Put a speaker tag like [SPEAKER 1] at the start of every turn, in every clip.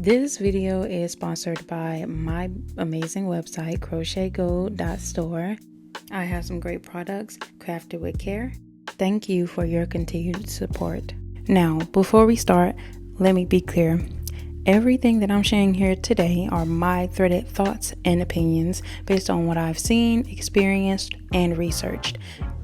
[SPEAKER 1] This video is sponsored by my amazing website, CrochetGold.store. I have some great products crafted with care. Thank you for your continued support. Now, before we start, let me be clear. Everything that I'm sharing here today are my threaded thoughts and opinions based on what I've seen, experienced, and researched.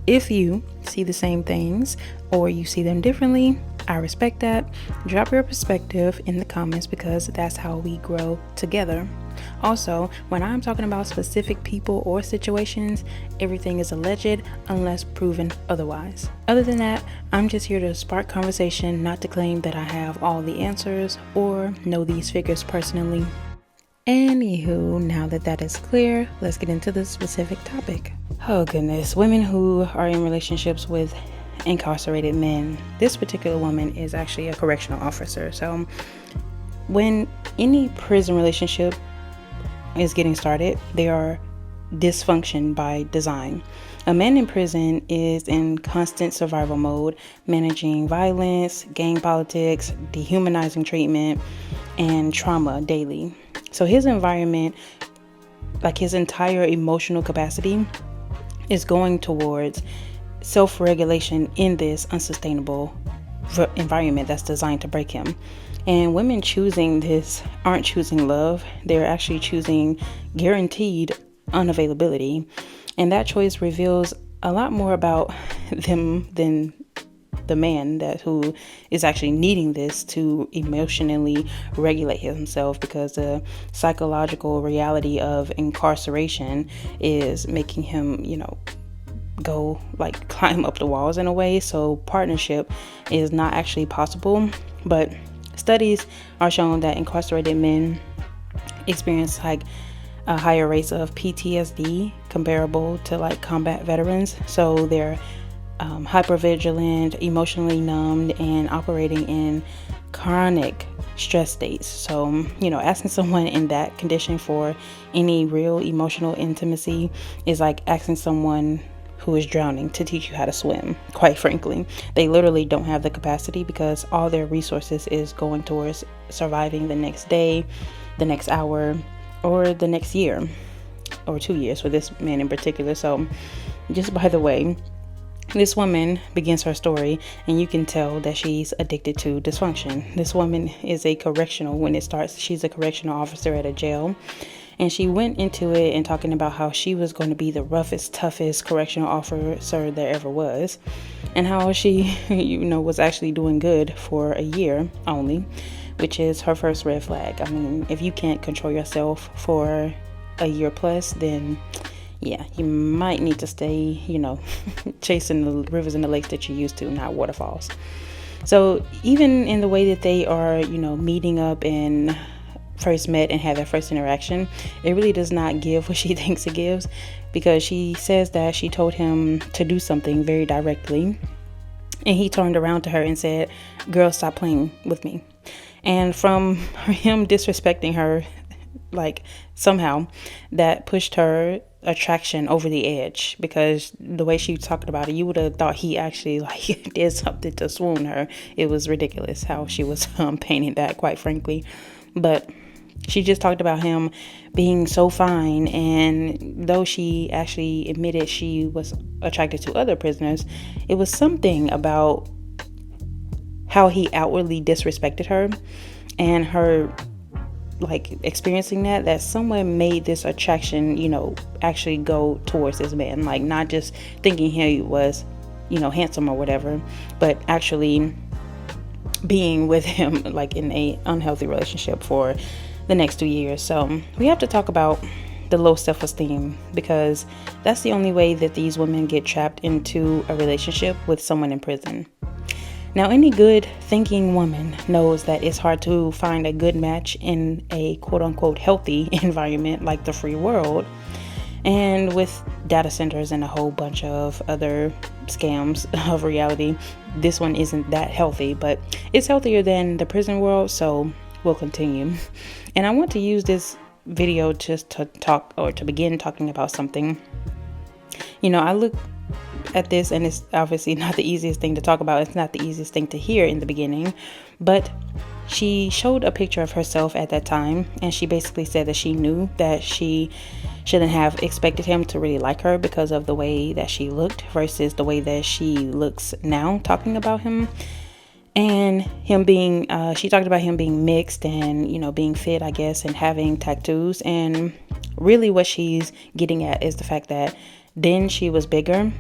[SPEAKER 1] If you see the same things or you see them differently, I respect that. Drop your perspective in the comments because that's how we grow together. Also, when I'm talking about specific people or situations, everything is alleged unless proven otherwise. Other than that, I'm just here to spark conversation, not to claim that I have all the answers or know these figures personally. Anywho, now that that is clear, let's get into the specific topic. Oh goodness, women who are in relationships with incarcerated men. This particular woman is actually a correctional officer. So when any prison relationship is getting started, they are dysfunction by design. A man in prison is in constant survival mode, managing violence, gang politics, dehumanizing treatment, and trauma daily. So his environment, like his entire emotional capacity, is going towards self-regulation in this unsustainable environment that's designed to break him. And women choosing this aren't choosing love, they're actually choosing guaranteed unavailability. And that choice reveals a lot more about them than the man who is actually needing this to emotionally regulate himself, because the psychological reality of incarceration is making him, go like climb up the walls in a way. So partnership is not actually possible. But studies are showing that incarcerated men experience like a higher rates of PTSD comparable to like combat veterans. So they're hypervigilant, emotionally numbed, and operating in chronic stress states. So, asking someone in that condition for any real emotional intimacy is like asking someone who is drowning to teach you how to swim. Quite frankly, they literally don't have the capacity because all their resources is going towards surviving the next day, the next hour, or the next year or 2 years for this man in particular. So just by the way, this woman begins her story and you can tell that she's addicted to dysfunction. This woman is a correctional. When it starts, she's a correctional officer at a jail. And she went into it and talking about how she was going to be the roughest, toughest correctional officer there ever was. And how she, was actually doing good for a year only, which is her first red flag. I mean, if you can't control yourself for a year plus, then yeah, you might need to stay, chasing the rivers and the lakes that you used to, not waterfalls. So even in the way that they are, meeting up and first met and had their first interaction, it really does not give what she thinks it gives, because she says that she told him to do something very directly, and he turned around to her and said, "Girl, stop playing with me." And from him disrespecting her, like somehow that pushed her attraction over the edge, because the way she talked about it, you would have thought he actually like did something to swoon her. It was ridiculous how she was painting that, quite frankly. But she just talked about him being so fine, and though she actually admitted she was attracted to other prisoners, it was something about how he outwardly disrespected her and her like experiencing that someone made this attraction, actually go towards this man, like not just thinking he was, handsome or whatever, but actually being with him like in a unhealthy relationship for the next 2 years. So we have to talk about the low self-esteem, because that's the only way that these women get trapped into a relationship with someone in prison. Now, any good thinking woman knows that it's hard to find a good match in a quote unquote healthy environment like the free world. And with data centers and a whole bunch of other scams of reality, this one isn't that healthy, but it's healthier than the prison world. So we'll continue. And I want to use this video just to talk, or to begin talking about something. I look at this, and it's obviously not the easiest thing to talk about. It's not the easiest thing to hear in the beginning, but she showed a picture of herself at that time, and she basically said that she knew that she shouldn't have expected him to really like her because of the way that she looked versus the way that she looks now, talking about him. And him being, she talked about him being mixed and, you know, being fit, I guess, and having tattoos. And really what she's getting at is the fact that then she was bigger,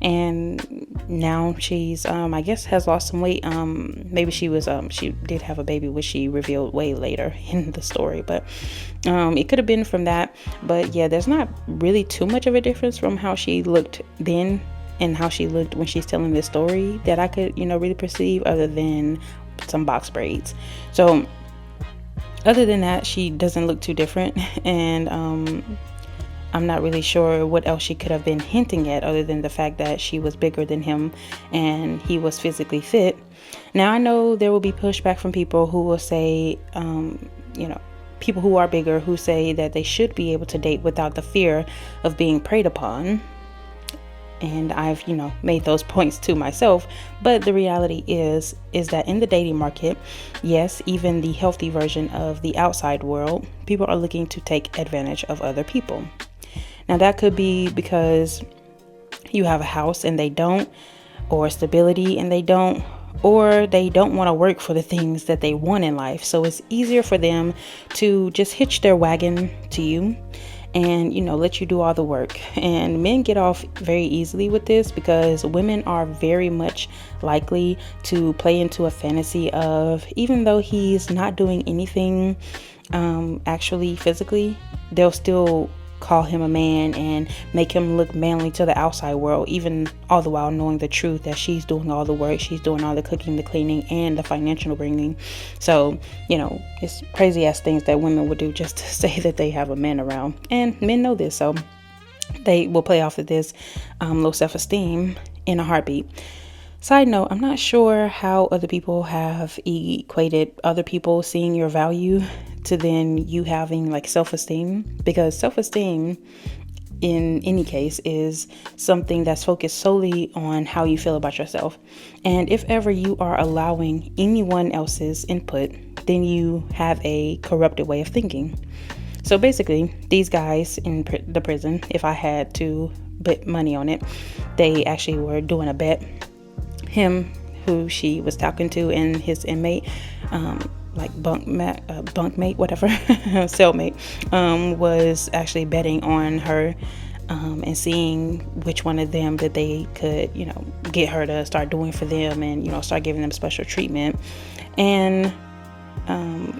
[SPEAKER 1] and now she's I guess has lost some weight. Maybe she did have a baby, which she revealed way later in the story, but it could have been from that. But yeah, there's not really too much of a difference from how she looked then and how she looked when she's telling this story that I could, you know, really perceive, other than some box braids. So other than that, she doesn't look too different. And I'm not really sure what else she could have been hinting at other than the fact that she was bigger than him and he was physically fit. Now, I know there will be pushback from people who will say, you know, people who are bigger who say that they should be able to date without the fear of being preyed upon. And I've, you know, made those points to myself. But the reality is that in the dating market, yes, even the healthy version of the outside world, people are looking to take advantage of other people. Now, that could be because you have a house and they don't, or stability and they don't, or they don't want to work for the things that they want in life. So it's easier for them to just hitch their wagon to you and, you know, let you do all the work. And men get off very easily with this because women are very much likely to play into a fantasy of, even though he's not doing anything actually physically, they'll still call him a man and make him look manly to the outside world, even all the while knowing the truth that she's doing all the work, she's doing all the cooking, the cleaning, and the financial bringing. So, you know, it's crazy ass things that women would do just to say that they have a man around, and men know this, so they will play off of this low self-esteem in a heartbeat. Side note, I'm not sure how other people have equated other people seeing your value to then you having like self-esteem, because self-esteem in any case is something that's focused solely on how you feel about yourself. And if ever you are allowing anyone else's input, then you have a corrupted way of thinking. So basically, these guys in the prison, if I had to bet money on it, they actually were doing a bet. Him, who she was talking to, and his inmate, like bunkmate, whatever, cellmate, was actually betting on her and seeing which one of them that they could, you know, get her to start doing for them and, you know, start giving them special treatment. And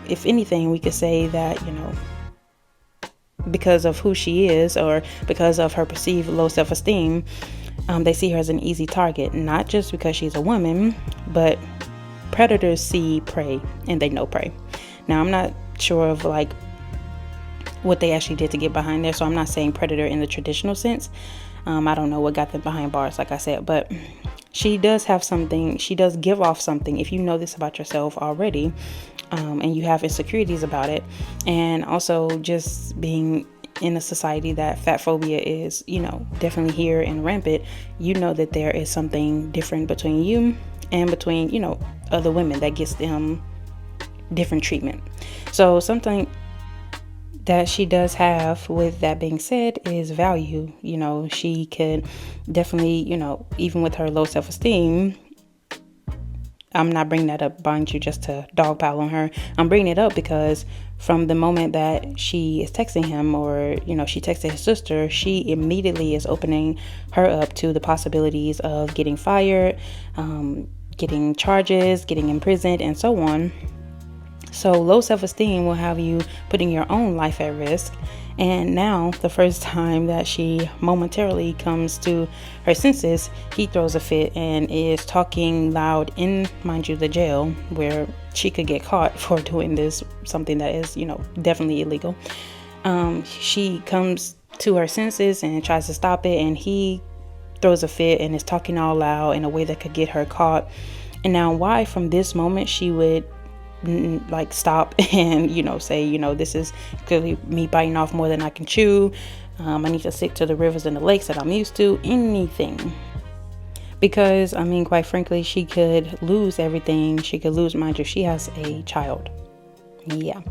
[SPEAKER 1] if anything, we could say that, you know, because of who she is or because of her perceived low self-esteem, they see her as an easy target, not just because she's a woman, but predators see prey and they know prey. Now, I'm not sure of like what they actually did to get behind there, so I'm not saying predator in the traditional sense. I don't know what got them behind bars, like I said, but she does have something, she does give off something, if you know this about yourself already, and you have insecurities about it, and also just being in a society that fat phobia is, you know, definitely here and rampant, you know that there is something different between you and between, you know, other women that gets them different treatment. So something that she does have, with that being said, is value. You know, she could definitely, you know, even with her low self-esteem, I'm not bringing that up, mind you, just to dogpile on her. I'm bringing it up because from the moment that she is texting him, or, you know, she texted his sister, she immediately is opening her up to the possibilities of getting fired, getting charges, getting imprisoned, and so on. So low self-esteem will have you putting your own life at risk. And now, the first time that she momentarily comes to her senses, he throws a fit and is talking loud in, mind you, the jail, where she could get caught for doing this, something that is, you know, definitely illegal. She comes to her senses and tries to stop it, and he throws a fit and is talking all loud in a way that could get her caught. And now, why from this moment she would like stop and, you know, say, you know, this is clearly me biting off more than I can chew, I need to stick to the rivers and the lakes that I'm used to, anything. Because, I mean, quite frankly, she could lose everything. She could lose, mind you, she has a child. Yeah.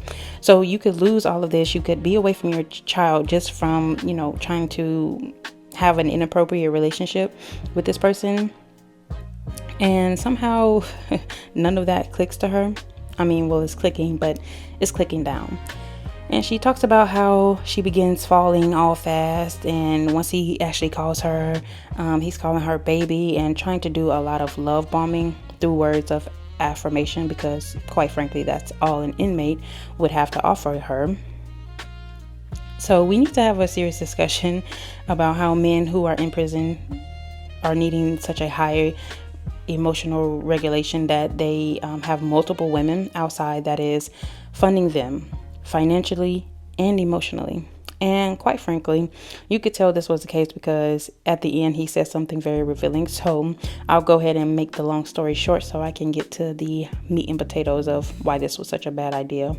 [SPEAKER 1] So you could lose all of this. You could be away from your child just from, trying to have an inappropriate relationship with this person. And somehow none of that clicks to her. I mean, well, it's clicking, but it's clicking down. And she talks about how she begins falling all fast. And once he actually calls her, he's calling her baby and trying to do a lot of love bombing through words of affirmation, because quite frankly, that's all an inmate would have to offer her. So we need to have a serious discussion about how men who are in prison are needing such a high emotional regulation that they have multiple women outside that is funding them financially and emotionally. And quite frankly, you could tell this was the case because at the end he said something very revealing. So I'll go ahead and make the long story short so I can get to the meat and potatoes of why this was such a bad idea.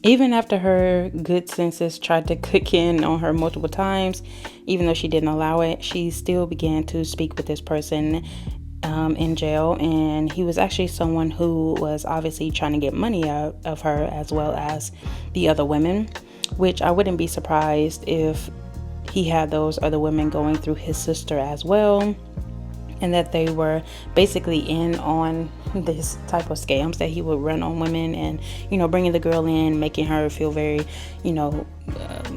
[SPEAKER 1] Even after her good senses tried to click in on her multiple times, even though she didn't allow it, she still began to speak with this person in jail. And he was actually someone who was obviously trying to get money out of her as well as the other women, which I wouldn't be surprised if he had those other women going through his sister as well, and that they were basically in on this type of scams that he would run on women, and bringing the girl in, making her feel very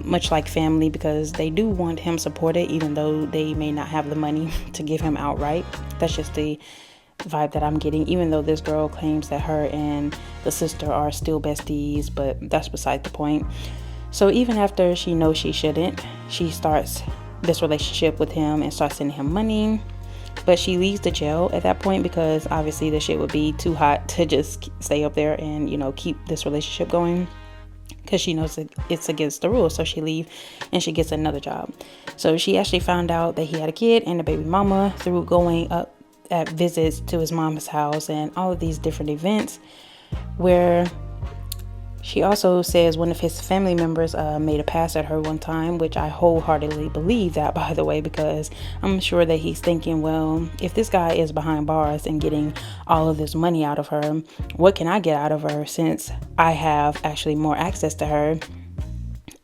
[SPEAKER 1] much like family, because they do want him supported even though they may not have the money to give him outright. That's just the vibe that I'm getting, even though this girl claims that her and the sister are still besties, but that's beside the point. So even after she knows she shouldn't, she starts this relationship with him and starts sending him money. But she leaves the jail at that point because obviously the shit would be too hot to just stay up there and, keep this relationship going, because she knows that it's against the rules. So she leaves and she gets another job. So she actually found out that he had a kid and a baby mama through going up at visits to his mama's house and all of these different events, where she also says one of his family members made a pass at her one time, which I wholeheartedly believe that, by the way, because I'm sure that he's thinking, well, if this guy is behind bars and getting all of this money out of her, what can I get out of her since I have actually more access to her?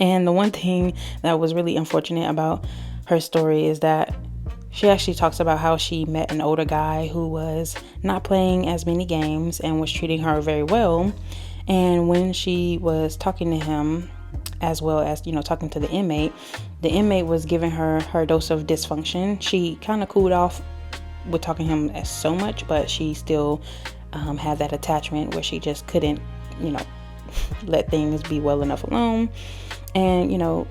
[SPEAKER 1] And the one thing that was really unfortunate about her story is that she actually talks about how she met an older guy who was not playing as many games and was treating her very well. And when she was talking to him, as well as, talking to the inmate was giving her her dose of dysfunction. She kind of cooled off with talking to him as so much, but she still had that attachment where she just couldn't, let things be well enough alone. And,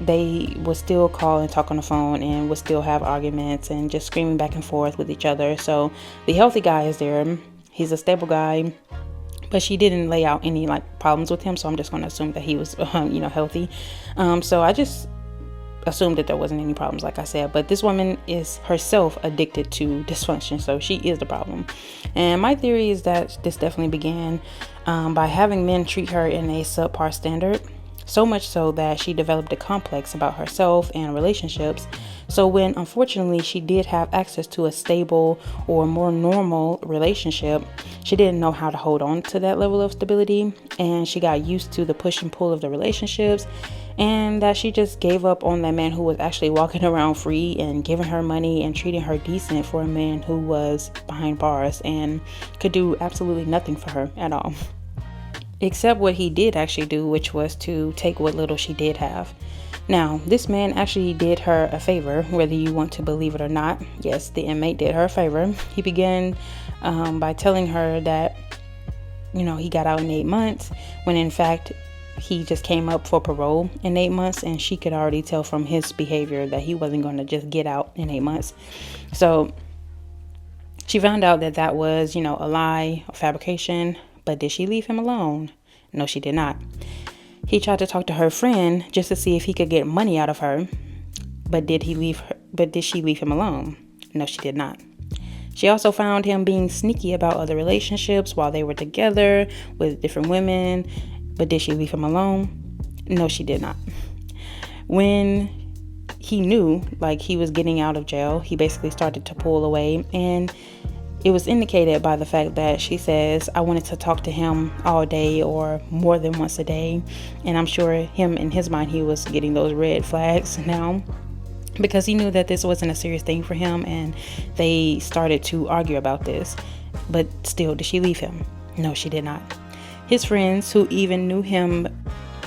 [SPEAKER 1] they would still call and talk on the phone and would still have arguments and just screaming back and forth with each other. So the healthy guy is there. He's a stable guy. But she didn't lay out any problems with him, so I'm just going to assume that he was, healthy. So I just assumed that there wasn't any problems, like I said. But this woman is herself addicted to dysfunction, so she is the problem. And my theory is that this definitely began by having men treat her in a subpar standard. So much so that she developed a complex about herself and relationships. So when unfortunately she did have access to a stable or more normal relationship, she didn't know how to hold on to that level of stability, and she got used to the push and pull of the relationships, and that she just gave up on that man who was actually walking around free and giving her money and treating her decent for a man who was behind bars and could do absolutely nothing for her at all. Except what he did actually do, which was to take what little she did have. Now, this man actually did her a favor, whether you want to believe it or not. Yes, the inmate did her a favor. He began by telling her that, he got out in 8 months, when in fact, he just came up for parole in 8 months, and she could already tell from his behavior that he wasn't going to just get out in 8 months. So she found out that that was, a lie, a fabrication. But did she leave him alone? No, she did not. He tried to talk to her friend just to see if he could get money out of her. But did she leave him alone? No, she did not. She also found him being sneaky about other relationships while they were together with different women. But did she leave him alone? No, she did not. When he knew, like, he was getting out of jail, he basically started to pull away. And it was indicated by the fact that she says, I wanted to talk to him all day or more than once a day. And I'm sure him, in his mind, he was getting those red flags now, because he knew that this wasn't a serious thing for him. And they started to argue about this. But still, did she leave him? No, she did not. His friends, who even knew him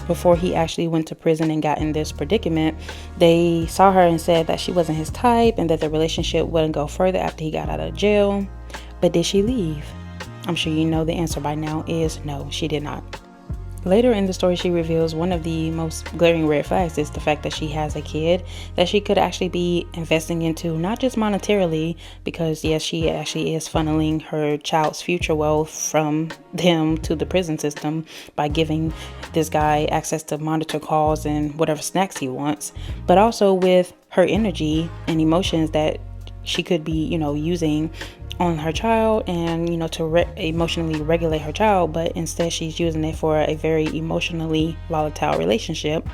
[SPEAKER 1] before he actually went to prison and got in this predicament, they saw her and said that she wasn't his type and that the relationship wouldn't go further after he got out of jail. But did she leave? I'm sure you know the answer by now is no, she did not. Later in the story, she reveals one of the most glaring red flags is the fact that she has a kid that she could actually be investing into, not just monetarily, because yes, she actually is funneling her child's future wealth from them to the prison system by giving this guy access to monitor calls and whatever snacks he wants, but also with her energy and emotions that she could be, using on her child and, to emotionally regulate her child, but instead she's using it for a very emotionally volatile relationship.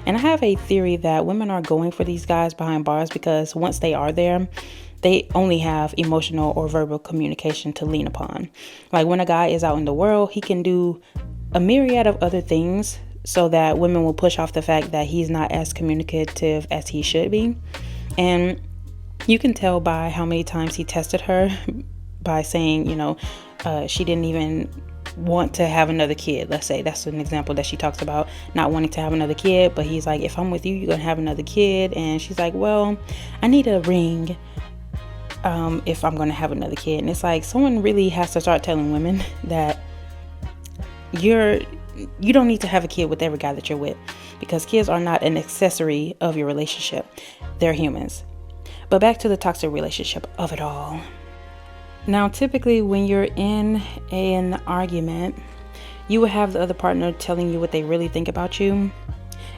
[SPEAKER 1] And I have a theory that women are going for these guys behind bars because once they are there, they only have emotional or verbal communication to lean upon. Like when a guy is out in the world, he can do a myriad of other things so that women will push off the fact that he's not as communicative as he should be. And you can tell by how many times he tested her by saying, she didn't even want to have another kid. Let's say that's an example that she talks about, not wanting to have another kid. But he's like, if I'm with you, you're going to have another kid. And she's like, well, I need a ring if I'm going to have another kid. And it's like someone really has to start telling women that you don't need to have a kid with every guy that you're with, because kids are not an accessory of your relationship. They're humans. But back to the toxic relationship of it all. Now, typically when you're in an argument, you will have the other partner telling you what they really think about you.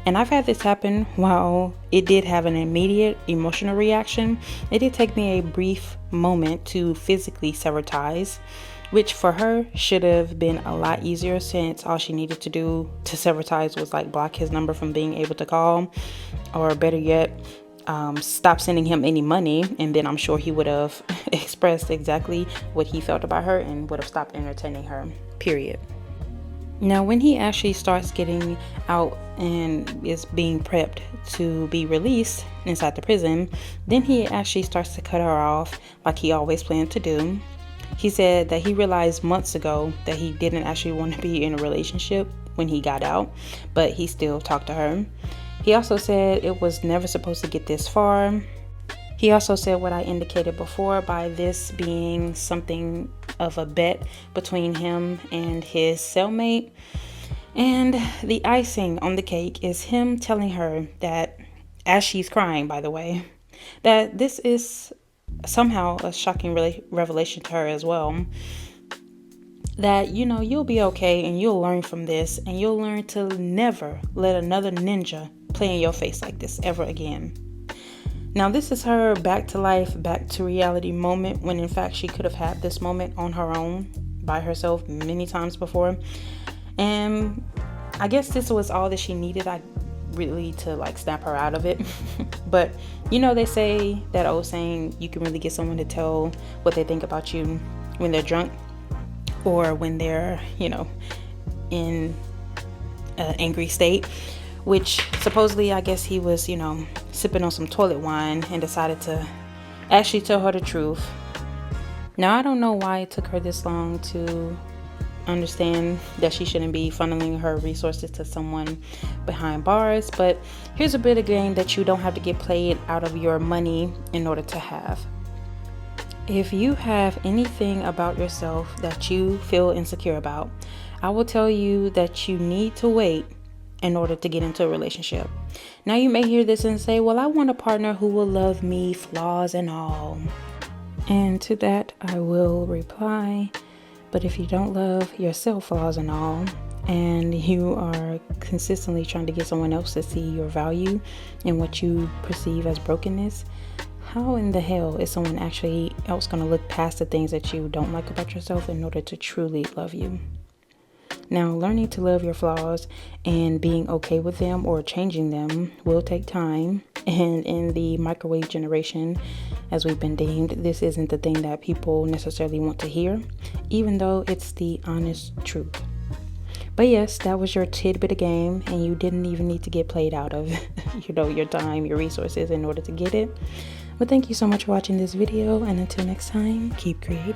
[SPEAKER 1] And I've had this happen. While it did have an immediate emotional reaction, it did take me a brief moment to physically sever ties, which for her should have been a lot easier, since all she needed to do to sever ties was like block his number from being able to call, or better yet, stop sending him any money, and then I'm sure he would have expressed exactly what he felt about her and would have stopped entertaining her, period. Now, when he actually starts getting out and is being prepped to be released inside the prison, then he actually starts to cut her off like he always planned to do. He said that he realized months ago that he didn't actually want to be in a relationship when he got out, but he still talked to her. He also said it was never supposed to get this far. He also said what I indicated before by this being something of a bet between him and his cellmate. And the icing on the cake is him telling her that, as she's crying, by the way, that this is somehow a shocking revelation to her as well. That, you'll be okay and you'll learn from this, and you'll learn to never let another ninja play in your face like this ever again. Now, this is her back to life, back to reality moment, when in fact she could have had this moment on her own by herself many times before. And I guess this was all that she needed, to snap her out of it. But they say that old saying, you can really get someone to tell what they think about you when they're drunk, or when they're in an angry state, which supposedly, I guess he was sipping on some toilet wine and decided to actually tell her the truth. Now, I don't know why it took her this long to understand that she shouldn't be funneling her resources to someone behind bars, but here's a bit of game that you don't have to get played out of your money in order to have. If you have anything about yourself that you feel insecure about, I will tell you that you need to wait in order to get into a relationship. Now, you may hear this and say, well, I want a partner who will love me, flaws and all. And to that, I will reply, but if you don't love yourself, flaws and all, and you are consistently trying to get someone else to see your value and what you perceive as brokenness, how in the hell is someone actually else going to look past the things that you don't like about yourself in order to truly love you? Now, learning to love your flaws and being okay with them or changing them will take time. And in the microwave generation, as we've been deemed, this isn't the thing that people necessarily want to hear, even though it's the honest truth. But yes, that was your tidbit of game, and you didn't even need to get played out of, your time, your resources in order to get it. But thank you so much for watching this video, and until next time, keep creating.